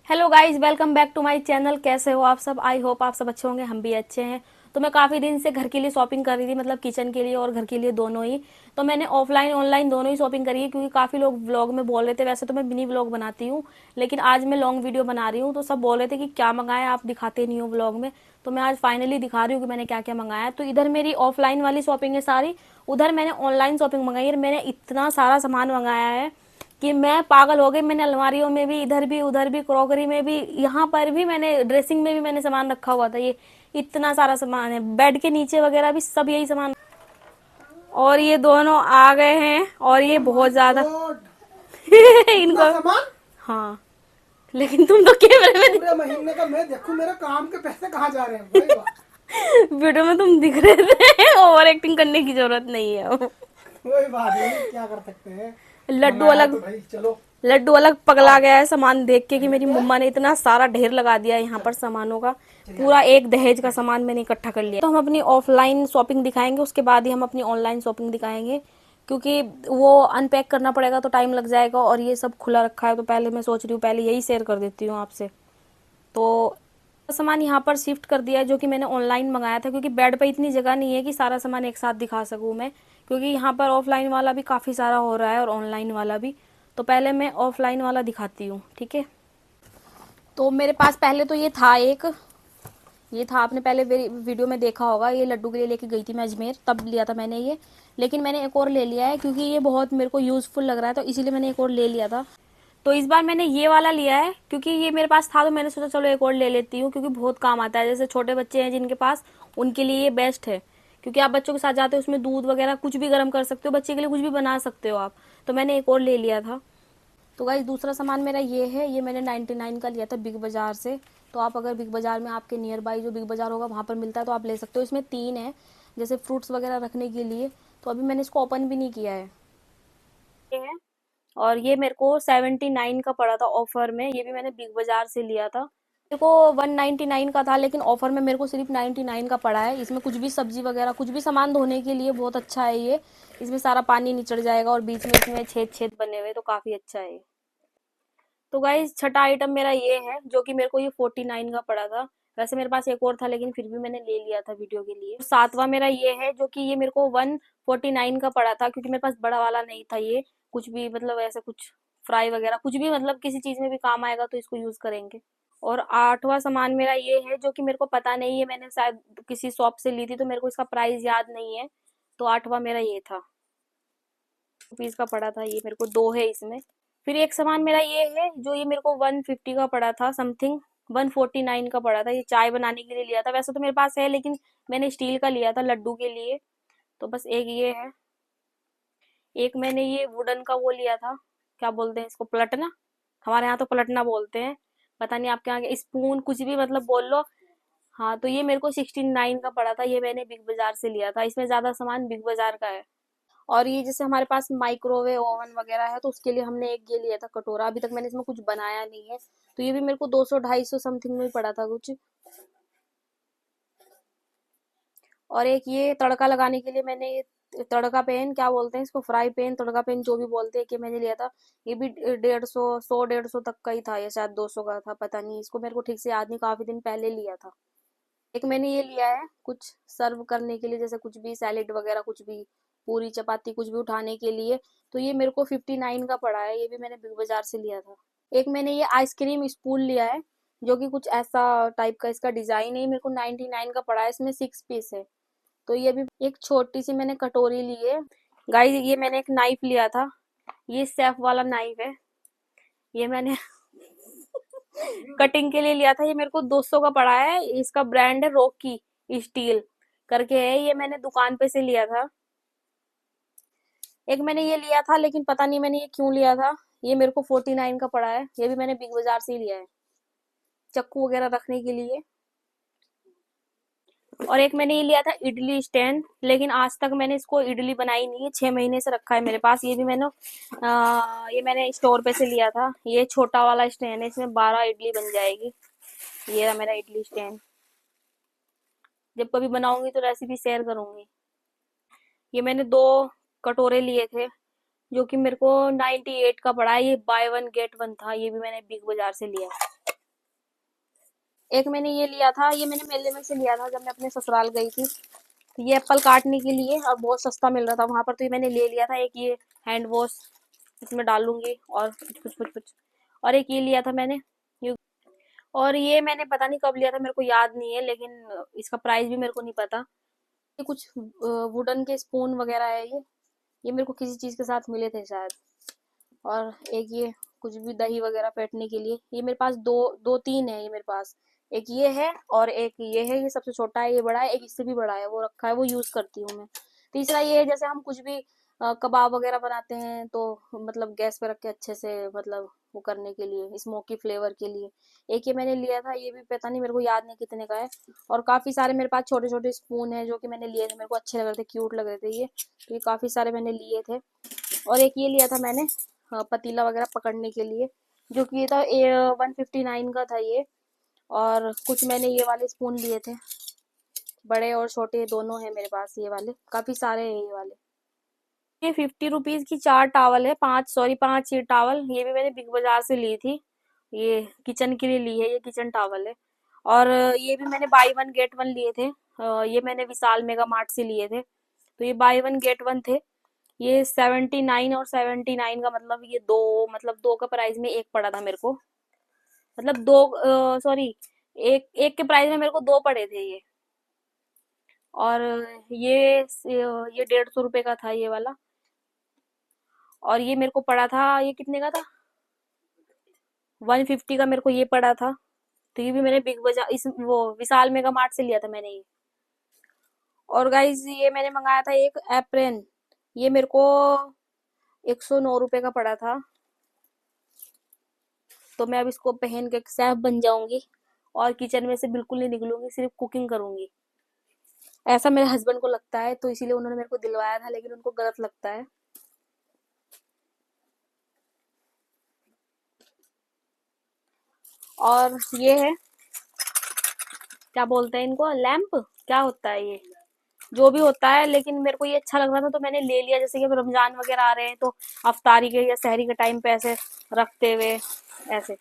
Hello guys, welcome back to my channel. कैसे हो आप सब? आई होप आप सब अच्छे होंगे, हम भी अच्छे हैं। तो मैं काफ़ी दिन से घर के लिए शॉपिंग कर रही थी, मतलब किचन के लिए और घर के लिए दोनों ही। तो मैंने ऑफलाइन ऑनलाइन दोनों ही शॉपिंग करी है, क्योंकि काफ़ी लोग व्लॉग में बोल रहे थे। वैसे तो मैं मिनी व्लॉग बनाती हूँ, लेकिन आज मैं लॉन्ग वीडियो बना रही हूँ। तो सब बोल रहे थे कि क्या मंगाया, आप दिखाते नहीं हो व्लॉग में। तो मैं आज फाइनली दिखा रही हूँ कि मैंने क्या क्या मंगाया। तो इधर मेरी ऑफलाइन वाली शॉपिंग है सारी, उधर मैंने ऑनलाइन शॉपिंग मंगाई है। मैंने इतना सारा सामान मंगाया है कि मैं पागल हो गई। मैंने अलमारियों में भी, इधर भी, उधर भी, क्रॉकरी में भी, यहाँ पर भी, मैंने ड्रेसिंग में भी मैंने सामान रखा हुआ था। ये इतना सारा सामान है, बेड के नीचे वगैरह भी सब यही सामान। और ये दोनों आ गए हैं, और ये ओ बहुत माय ज्यादा गॉड। इतना इनको। सामान। हाँ, लेकिन तुम तो कैमरे में पूरे महीने का मैं देखूं मेरे काम के पैसे कहाँ जा रहे हैं भाई वाह। वीडियो में तुम दिख रहे थे ओवर एक्टिंग करने की जरूरत नहीं है। कोई बात नहीं, क्या कर सकते हैं। लड्डू मंगाया अलग तो भाई चलो। लड्डू अलग पगला आओ गया है सामान देख के कि मेरी देखते हैं। मम्मा ने इतना सारा ढेर लगा दिया है यहाँ पर चलो सामानों का। चलिए आओ पूरा एक दहेज का बैठिए। सामान मैंने इकट्ठा कर लिया। तो हम अपनी ऑफलाइन शॉपिंग दिखाएंगे, उसके बाद ही हम अपनी ऑनलाइन शॉपिंग दिखाएंगे, क्योंकि वो अनपैक करना पड़ेगा तो टाइम लग जाएगा। और ये सब खुला रखा है, तो पहले मैं सोच रही हूँ पहले यही शेयर कर देती हूँ आपसे। तो सामान यहाँ पर शिफ्ट कर दिया है, जो कि मैंने ऑनलाइन मंगाया था, क्योंकि बेड पे इतनी जगह नहीं है कि सारा सामान एक साथ दिखा सकूँ मैं। क्योंकि यहाँ पर ऑफलाइन वाला भी काफ़ी सारा हो रहा है और ऑनलाइन वाला भी। तो पहले मैं ऑफलाइन वाला दिखाती हूँ, ठीक है। तो मेरे पास पहले तो ये था एक, ये था, आपने पहले वीडियो में देखा होगा। ये लड्डू के लिए लेके गई थी मैं अजमेर, तब लिया था मैंने ये। लेकिन मैंने एक और ले लिया है, क्योंकि ये बहुत मेरे को यूज़फुल लग रहा है, तो इसीलिए मैंने एक और ले लिया था। तो इस बार मैंने ये वाला लिया है, क्योंकि ये मेरे पास था, तो मैंने सोचा चलो एक और ले लेती हूँ, क्योंकि बहुत काम आता है। जैसे छोटे बच्चे हैं जिनके पास, उनके लिए ये बेस्ट है। क्योंकि आप बच्चों के साथ जाते हो, उसमें दूध वगैरह कुछ भी गर्म कर सकते हो, बच्चे के लिए कुछ भी बना सकते हो आप। तो मैंने एक और ले लिया था। तो गाइस, दूसरा सामान मेरा ये है। ये मैंने 99 का लिया था बिग बाजार से। तो आप अगर बिग बाजार में, आपके नियर बाई जो बिग बाजार होगा वहाँ पर मिलता है, तो आप ले सकते हो। इसमें 3 है, जैसे फ्रूट्स वगैरह रखने के लिए। तो अभी मैंने इसको ओपन भी नहीं किया है। ये है, और ये मेरे को 79 का पड़ा था ऑफर में। ये भी मैंने बिग बाजार से लिया था। मेरे को 199 का था, लेकिन ऑफर में मेरे को सिर्फ 99 का पड़ा है। इसमें कुछ भी सब्जी वगैरह, कुछ भी सामान धोने के लिए बहुत अच्छा है ये। इसमें सारा पानी निचड़ जाएगा, और बीच में इसमें छेद छेद बने हुए, तो काफी अच्छा है। तो गाइस, छठा आइटम मेरा ये है, जो कि मेरे को ये 49 का पड़ा था। वैसे मेरे पास एक और था, लेकिन फिर भी मैंने ले लिया था वीडियो के लिए। सातवां मेरा ये है, जो कि ये मेरे को 149 का पड़ा था, क्योंकि मेरे पास बड़ा वाला नहीं था ये। कुछ भी, मतलब ऐसा कुछ फ्राई वगैरह कुछ भी, मतलब किसी चीज में भी काम आएगा तो इसको यूज करेंगे। और आठवां सामान मेरा ये है, जो कि मेरे को पता नहीं है, मैंने शायद किसी शॉप से ली थी, तो मेरे को इसका प्राइस याद नहीं है। तो आठवां मेरा ये था, रुपीज का पड़ा था ये। मेरे को 2 है इसमें। फिर एक सामान मेरा ये है, जो ये मेरे को 150 का पड़ा था समथिंग। 149 का पड़ा था। ये चाय बनाने के लिए लिया था। वैसे तो मेरे पास है, लेकिन मैंने स्टील का लिया था लड्डू के लिए। तो बस एक ये है। एक मैंने ये वुडन का वो लिया था, क्या बोलते हैं इसको, पलटना। हमारे यहाँ तो पलटना बोलते हैं, पता नहीं आपके यहाँ स्पून, कुछ भी मतलब बोल लो। हाँ, तो ये मेरे को 69 का पड़ा था। ये मैंने बिग बाजार से लिया था। इसमें ज्यादा सामान बिग बाजार का है। और ये जैसे हमारे पास माइक्रोवेव ओवन वगैरह है, तो उसके लिए हमने एक ये लिया था कटोरा। अभी तक मैंने इसमें कुछ बनाया नहीं है। तो ये भी मेरे को 200-250 समथिंग में पड़ा था कुछ। और एक ये तड़का लगाने के लिए मैंने ये तड़का पैन, क्या बोलते हैं इसको, फ्राई पैन, तड़का पैन जो भी बोलते हैं, कि मैंने लिया था। ये भी 150, 100, 150 तक का ही था, या शायद 200 का था, पता नहीं। इसको मेरे को ठीक से याद नहीं, काफी दिन पहले लिया था। एक मैंने ये लिया है कुछ सर्व करने के लिए, जैसे कुछ भी सैलेड वगैरह, कुछ भी पूरी चपाती कुछ भी उठाने के लिए। तो ये मेरे को 59 का पड़ा है। ये भी मैंने बिग बाजार से लिया था। एक मैंने ये आइसक्रीम स्पून लिया है, जो कि कुछ ऐसा टाइप का इसका डिजाइन है। मेरे को 99 का पड़ा है। इसमें 6 पीस है। तो ये भी एक छोटी सी मैंने कटोरी ली है। गाइस, ये मैंने एक नाइफ लिया था। ये सेफ वाला नाइफ है। ये मैंने कटिंग के लिए लिया था। ये मेरे को 200 का पड़ा है। इसका ब्रांड है रॉकी स्टील करके है। ये मैंने दुकान पे से लिया था। एक मैंने ये लिया था, लेकिन पता नहीं मैंने ये क्यों लिया था। ये मेरे को 49 का पड़ा है। ये भी मैंने बिग बाजार से ही लिया है, चक्कू वगैरह रखने के लिए। और एक मैंने ये लिया था इडली स्टैंड, लेकिन आज तक मैंने इसको इडली बनाई नहीं है। 6 महीने से रखा है मेरे पास। ये भी मैंने ये मैंने स्टोर पे से लिया था। ये छोटा वाला स्टैंड है, इसमें 12 इडली बन जाएगी। ये रहा मेरा इडली स्टैंड। जब कभी बनाऊंगी तो रेसिपी शेयर करूंगी। ये मैंने 2 कटोरे लिए थे, जो कि मेरे को 98 का पड़ा है। ये बाय वन गेट वन था। ये भी मैंने बिग बाजार से लिया है। एक मैंने ये लिया था, ये मैंने मेले में से लिया था जब मैं अपने ससुराल गई थी। तो ये एप्पल काटने के लिए, और बहुत सस्ता मिल रहा था वहां पर, तो ये मैंने ले लिया था। एक ये हैंड वॉश इसमें डालूंगी, और कुछ और एक ये लिया था मैंने। ये- और ये मैंने पता नहीं कब लिया था, मेरे को याद नहीं है, लेकिन इसका प्राइस भी मेरे को नहीं पता। ये कुछ वुडन के स्पून वगैरह है ये मेरे को किसी चीज के साथ मिले थे शायद। और एक ये कुछ भी दही वगैरह फेंटने के लिए, ये मेरे पास दो दो तीन है ये मेरे पास। एक ये है, और एक ये है, ये सबसे छोटा है, ये बड़ा है, एक इससे भी बड़ा है, वो रखा है, वो यूज करती हूँ मैं। तीसरा ये है, जैसे हम कुछ भी कबाब वगैरह बनाते हैं तो मतलब गैस पे रख के अच्छे से, मतलब वो करने के लिए, स्मोकी फ्लेवर के लिए। एक ये मैंने लिया था, ये भी पता नहीं, मेरे को याद नहीं कितने का है। और काफी सारे मेरे पास छोटे छोटे स्पून है जो कि मैंने लिए थे, मेरे को अच्छे लग रहे थे, क्यूट लग रहे थे ये, तो ये काफी सारे मैंने लिए थे। और एक ये लिया था मैंने, पतीला वगैरह पकड़ने के लिए, जो कि ये था 159 का था ये। और कुछ मैंने ये वाले स्पून लिए थे, बड़े और छोटे दोनों हैं मेरे पास, ये वाले काफी सारे हैं ये वाले। ये 50 रुपीज की 4 टावल है, 5 ये टावल, ये भी मैंने बिग बाजार से ली थी। ये किचन के लिए ली है, ये किचन टावल है। और ये भी मैंने बाई वन गेट वन लिए थे। ये मैंने विशाल मेगा मार्ट से लिए थे, तो ये बाई वन गेट वन थे। ये 79 और 79 का मतलब, ये दो, मतलब दो का प्राइस में एक पड़ा था मेरे को। मतलब दो, सॉरी, एक एक के प्राइस में मेरे को दो पड़े थे ये। और ये 150 रुपए का था ये वाला। और ये मेरे को पड़ा था, ये कितने का था, 150 का मेरे को ये पड़ा था। तो ये भी मैंने बिग बाजार, इस वो विशाल मेगा मार्ट से लिया था मैंने ये। और गाइज ये मैंने मंगाया था एक एप्रन, ये मेरे को 109 रुपए का पड़ा था। तो मैं अब इसको पहन के शेफ बन जाऊंगी, और किचन में से बिल्कुल नहीं निकलूंगी, सिर्फ कुकिंग करूंगी। ऐसा मेरे हस्बैंड को लगता है, तो इसीलिए उन्होंने मेरे को दिलवाया था, लेकिन उनको गलत लगता है। और ये है, क्या बोलते हैं इनको, लैंप, क्या होता है ये, जो भी होता है, लेकिन मेरे को ये अच्छा लग रहा था तो मैंने ले लिया। जैसे कि अब रमजान वगैरह आ रहे हैं, तो अफ्तारी के या सहरी के टाइम पे ऐसे रखते हुए, ऐसे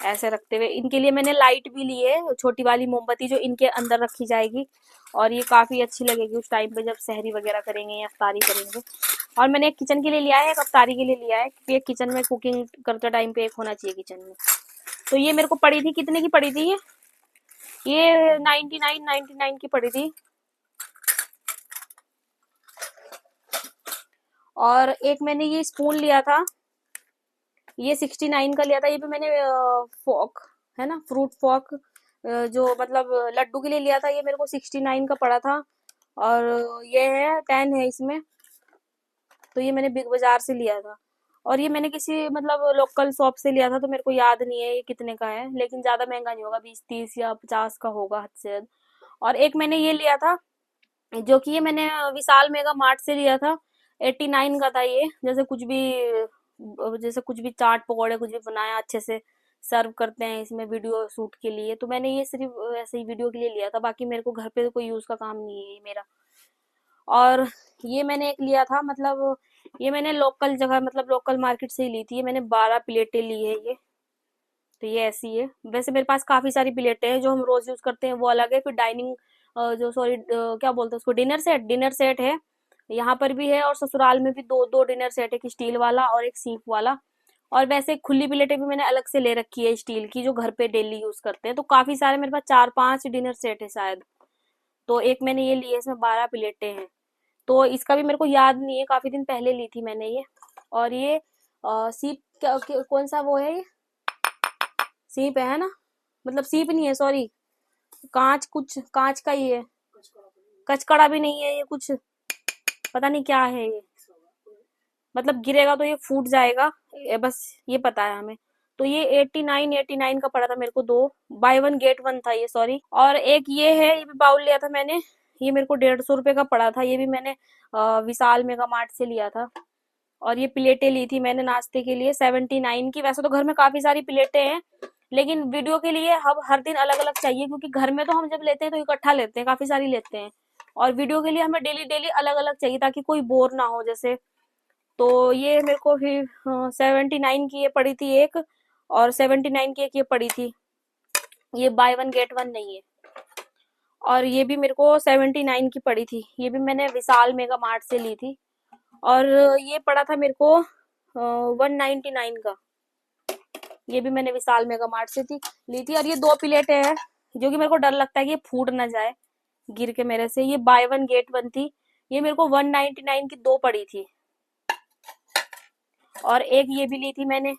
ऐसे रखते हुए, इनके लिए मैंने लाइट भी ली है, छोटी वाली मोमबत्ती जो इनके अंदर रखी जाएगी। और ये काफी अच्छी लगेगी उस टाइम पे जब सहरी वगैरह करेंगे या अफ्तारी करेंगे। और मैंने एक किचन के लिए लिया है, एक अफ्तारी के लिए लिया है, क्योंकि एक किचन में कुकिंग करते टाइम पे एक होना चाहिए किचन में। तो ये मेरे को पड़ी थी, कितने की पड़ी थी ये 99 की पड़ी थी। और एक मैंने ये स्पून लिया था, ये 69 का लिया था। ये भी मैंने फॉक है ना, फ्रूट फॉक, जो मतलब लड्डू के लिए लिया था, ये मेरे को 69 का पड़ा था। और ये है 10 है इसमें। तो ये मैंने बिग बाजार से लिया था। और ये मैंने किसी मतलब लोकल शॉप से लिया था, तो मेरे को याद नहीं है ये कितने का है, लेकिन ज्यादा महंगा नहीं होगा, 20 30 या 50 का होगा हद से हद। और एक मैंने ये लिया था, जो कि ये मैंने विशाल मेगा मार्ट से लिया था, 89 का था ये। जैसे कुछ भी चाट पकौड़े कुछ भी बनाया अच्छे से सर्व करते हैं इसमें वीडियो शूट के लिए, तो मैंने ये सिर्फ ऐसे ही वीडियो के लिए लिया था, बाकी मेरे को घर पे तो कोई यूज का काम नहीं है ये मेरा। और ये मैंने एक लिया था, मतलब ये मैंने लोकल जगह, मतलब लोकल मार्केट से ही ली थी। ये मैंने 12 प्लेटें ली है ये। तो ये ऐसी है। वैसे मेरे पास काफी सारी प्लेटें हैं, जो हम रोज यूज करते हैं वो अलग है, फिर डाइनिंग, जो सॉरी क्या बोलते हैं उसको, डिनर सेट है, यहाँ पर भी है। और ससुराल में भी दो दो डिनर सेट है, एक स्टील वाला और एक सीप वाला। और वैसे खुली प्लेटें भी मैंने अलग से ले रखी है स्टील की, जो घर पे डेली यूज करते हैं। तो काफी सारे मेरे पास 4 5 डिनर सेट है शायद। तो एक मैंने ये ली है, इसमें 12 प्लेटें हैं। तो इसका भी मेरे को याद नहीं है, काफी दिन पहले ली थी मैंने ये। और ये सीप कौन सा वो है ये, सीप है ना, मतलब सीप नहीं है, सॉरी, कांच, कुछ कांच का ही है, कचकड़ा भी नहीं है ये, कुछ पता नहीं क्या है ये, मतलब गिरेगा तो ये फूट जाएगा, बस ये पता है हमें। तो ये 89 का पड़ा था मेरे को, दो, बाय वन गेट वन था ये, सॉरी। और एक ये है, ये भी बाउल लिया था मैंने, ये मेरे को 150 रुपए का पड़ा था। ये भी मैंने विशाल मेगा मार्ट से लिया था। और ये प्लेटें ली थी मैंने नाश्ते के लिए 79 की। वैसे तो घर में काफी सारी प्लेटें हैं, लेकिन वीडियो के लिए हम हर दिन अलग अलग चाहिए, क्योंकि घर में तो हम जब लेते हैं तो इकट्ठा लेते हैं, काफी सारी लेते हैं। और वीडियो के लिए हमें डेली डेली अलग अलग चाहिए, ताकि कोई बोर ना हो जैसे। तो ये मेरे को फिर 79 की ये पड़ी थी एक, और 79 की एक ये पड़ी थी। ये बाय वन गेट वन नहीं है। और ये भी मेरे को 79 की पड़ी थी, ये भी मैंने विशाल मेगा मार्ट से ली थी। और ये पड़ा था मेरे को 199 का, ये भी मैंने विशाल मेगा मार्ट से ली थी। और ये 2 प्लेटें हैं जो कि मेरे को डर लगता है कि ये फूट ना जाए गिर के मेरे से। ये बाय वन गेट वन थी, ये मेरे को 199 की 2 पड़ी थी। और एक ये भी ली थी मैंने,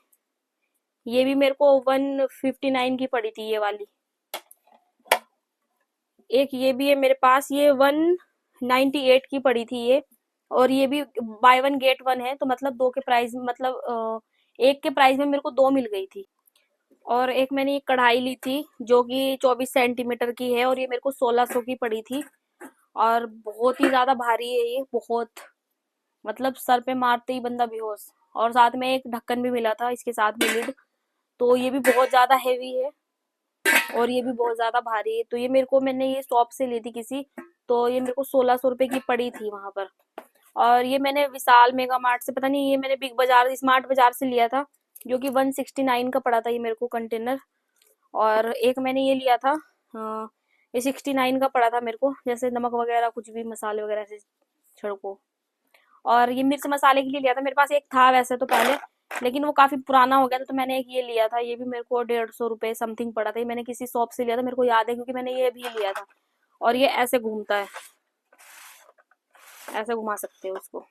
ये भी मेरे को 159 की पड़ी थी ये वाली। एक ये भी है मेरे पास, ये 198 की पड़ी थी ये। और ये भी बाय वन गेट वन है, तो मतलब दो के प्राइस, मतलब एक के प्राइस में मेरे को 2 मिल गई थी। और एक मैंने ये कढ़ाई ली थी जो कि 24 सेंटीमीटर की है, और ये मेरे को 1600 की पड़ी थी। और बहुत ही ज्यादा भारी है ये, बहुत, मतलब सर पे मारते ही बंदा बेहोश। और साथ में एक ढक्कन भी मिला था इसके साथ में, लिड। तो ये भी बहुत ज्यादा हैवी है और ये भी बहुत ज्यादा भारी है। तो ये मेरे को, मैंने ये शॉप से ली थी किसी, तो ये मेरे को 1600 रुपए की पड़ी थी वहां पर। और ये मैंने विशाल मेगा मार्ट से, पता नहीं, ये मैंने बिग बाजार, स्मार्ट बाजार से लिया था, जो कि 169 का पड़ा था ये मेरे को कंटेनर। और एक मैंने ये लिया था, ये 69 का पड़ा था मेरे को, जैसे नमक वगैरह कुछ भी मसाले वगैरह से छिड़को। और ये मिर्च मसाले के लिए लिया था, मेरे पास एक था वैसे तो पहले, लेकिन वो काफी पुराना हो गया था, तो मैंने एक ये लिया था। ये भी मेरे को 150 रुपए समथिंग पड़ा था, ये मैंने किसी शॉप से लिया था, मेरे को याद है क्योंकि मैंने ये भी लिया था। और ये ऐसे घूमता है, ऐसे घुमा सकते हो उसको।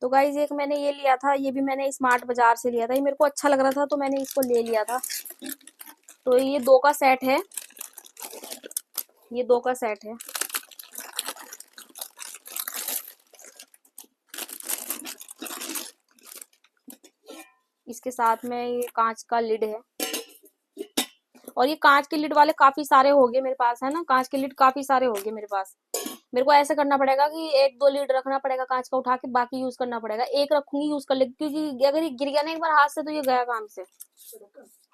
तो गाइज एक मैंने ये लिया था, ये भी मैंने स्मार्ट बाजार से लिया था, ये मेरे को अच्छा लग रहा था तो मैंने इसको ले लिया था। तो ये 2 का सेट है, ये 2 का सेट है। इसके साथ में ये कांच का लिड है। और ये कांच के लिड वाले काफी सारे हो गए मेरे पास, है ना, कांच के लिड काफी सारे हो गए मेरे पास। मेरे को ऐसे करना पड़ेगा कि 1-2 लीड रखना पड़ेगा कांच का उठा के, बाकी यूज करना पड़ेगा। एक रखूंगी, यूज कर लेगी, क्योंकि अगर ये गिर गया ना एक बार हाथ से तो ये गया काम से।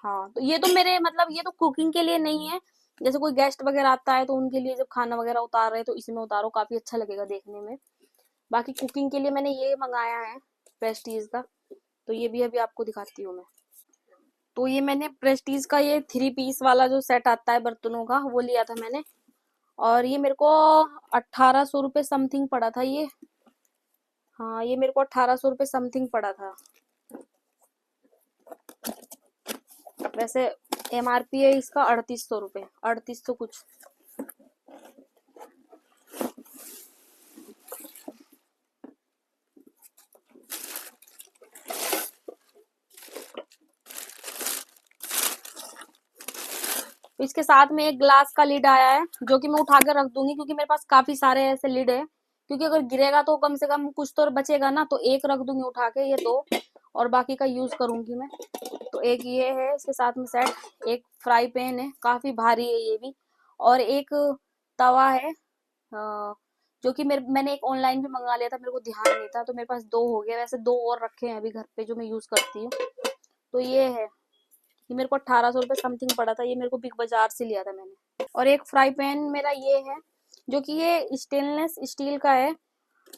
हाँ, तो ये तो मेरे, मतलब ये तो कुकिंग के लिए नहीं है, जैसे कोई गेस्ट वगैरह आता है तो उनके लिए जब खाना वगैरह उतार रहे हैं तो इसमें उतारो, काफी अच्छा लगेगा देखने में। बाकी कुकिंग के लिए मैंने ये मंगाया है प्रेस्टीज का, तो ये भी अभी आपको दिखाती हूँ मैं। तो ये मैंने प्रेस्टीज का ये 3 पीस वाला जो सेट आता है बर्तनों का, वो लिया था मैंने। और ये मेरे को 1800 रुपये समथिंग पड़ा था ये। हाँ, ये मेरे को 1800 रुपये समथिंग पड़ा था। वैसे MRP है इसका 3800 रुपये, 3800 कुछ। तो इसके साथ में एक ग्लास का लिड आया है जो कि मैं उठा कर रख दूंगी, क्योंकि मेरे पास काफी सारे ऐसे लिड है, क्योंकि अगर गिरेगा तो कम से कम कुछ तो बचेगा ना। तो एक रख दूंगी उठा के, ये 2, और बाकी का यूज करूंगी मैं। तो एक ये है इसके साथ में सेट, एक फ्राई पैन है, काफी भारी है ये भी। और एक तवा है, जो कि मैंने एक ऑनलाइन भी मंगा लिया था, मेरे को ध्यान नहीं था, तो मेरे पास 2 हो गए। वैसे 2 और रखे हैं अभी घर पे जो मैं यूज करती हूँ। तो ये है, ये मेरे को 1800 रुपये समथिंग पड़ा था, ये मेरे को बिग बाजार से लिया था मैंने। और एक फ्राई पैन मेरा ये है, जो कि ये स्टेनलेस स्टील का है,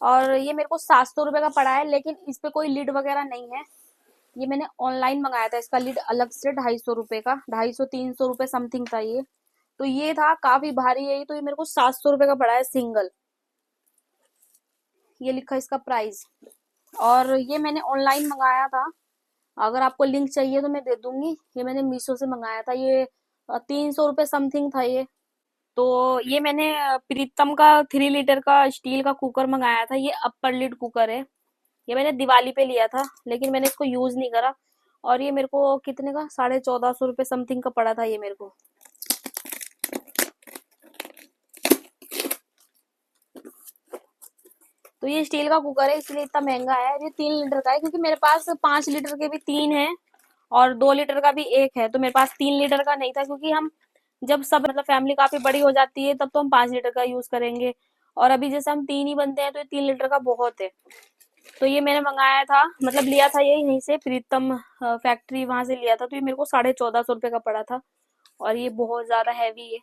और ये मेरे को 700 रुपये का पड़ा है, लेकिन इस पे कोई लिड वगैरह नहीं है। ये मैंने ऑनलाइन मंगाया था, इसका लिड अलग से 250 रुपये का, 250-300 रुपये समथिंग था ये। तो ये था, काफी भारी है ये, तो ये मेरे को 700 रुपये का पड़ा है सिंगल, ये लिखा इसका प्राइस। और ये मैंने ऑनलाइन मंगाया था, अगर आपको लिंक चाहिए तो मैं दे दूंगी। ये मैंने मीशो से मंगाया था, ये 300 रुपये समथिंग था ये। तो ये मैंने प्रीतम का 3 लीटर का स्टील का कुकर मंगाया था, ये अपर लिड कुकर है। ये मैंने दिवाली पे लिया था, लेकिन मैंने इसको यूज नहीं करा। और ये मेरे को कितने का, 1450 रुपये समथिंग का पड़ा था ये मेरे को। तो ये स्टील का कुकर है, इसलिए इतना महंगा है। ये 3 लीटर का है, क्योंकि मेरे पास 5 लीटर के भी 3 है और 2 लीटर का भी 1 है। तो मेरे पास 3 लीटर का नहीं था, क्योंकि हम जब सब, मतलब फैमिली काफी बड़ी हो जाती है तब तो हम 5 लीटर का यूज करेंगे, और अभी जैसे हम 3 ही बनते हैं तो ये 3 लीटर का बहुत है। तो ये मैंने मंगाया था, मतलब लिया था ये यहीं से, प्रीतम फैक्ट्री, वहां से लिया था। तो ये मेरे को 1450 रुपये का पड़ा था, और ये बहुत ज्यादा हैवी है।